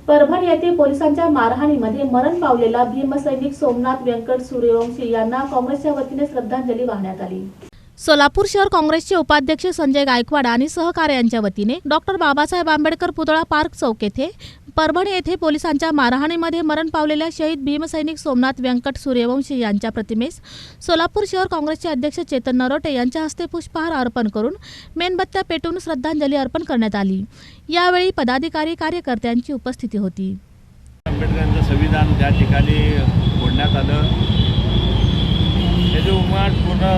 परभणी येथे पोलिसांच्या मारहाणीमध्ये मरण पावलेला भीमसैनिक सोमनाथ व्यंकट सूर्यवंशी यांना काँग्रेसच्या वतीने श्रद्धांजली वाहण्यात आली। सोलापूर शहर काँग्रेसचे उपाध्यक्ष संजय गायकवाड आणि सहकार्यांच्या वतीने डॉक्टर बाबासाहेब आंबेडकर पुतळा पार्क चौक येथे परभणी येथे पोलिसांच्या मारहाणीमध्ये मरण पावलेल्या शहीद भीमसैनिक सोमनाथ व्यंकट सूर्यवंशी यांच्या प्रतिमेस सोलापूर शहर काँग्रेसचे अध्यक्ष चेतन नरोटे यांच्या हस्ते पुष्पहार अर्पण करून मेणबत्त्या पेटवून श्रद्धांजली अर्पण करण्यात आली। यावेळी पदाधिकारी कार्यकर्त्यांची उपस्थिती होती। आंबेडकरांचं संविधान त्या ठिकाणी फोडण्यात आलं, त्याचे उमाट पूर्ण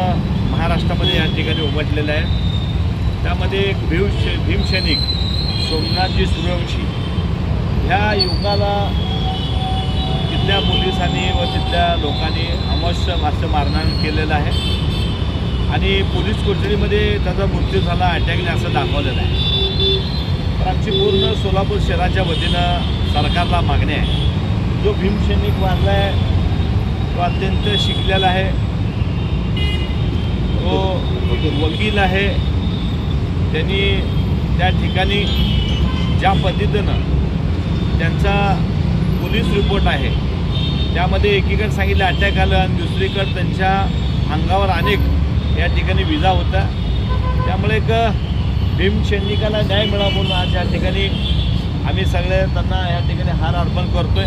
महाराष्ट्रामध्ये या ठिकाणी उमटलेलं आहे। त्यामध्ये एक भीमसैनिक सोमनाथजी सूर्यवंशी ह्या युगाला तिथल्या पोलिसांनी व तिथल्या लोकांनी अमावस्या मारहाण केलेलं आहे आणि पोलीस कोठडीमध्ये त्याचा मृत्यू झाला, अटॅकने असं दाखवलेलं आहे। तर आमची पूर्ण सोलापूर शहराच्या वतीनं सरकारला मागणी आहे, जो भीमसैनिक वारला आहे तो अत्यंत शिकलेला आहे, तो वकील आहे। त्यांनी त्या ठिकाणी ज्या पद्धतीनं त्यांचा पोलीस रिपोर्ट आहे त्यामध्ये एकीकडे सांगितलं अटॅक आलं आणि दुसरीकडे त्यांच्या अंगावर अनेक या ठिकाणी विजा होता। त्यामुळे एक भीमसैनिकाला न्याय मिळावा म्हणून आज या ठिकाणी आम्ही सगळे त्यांना या ठिकाणी हार अर्पण करतोय।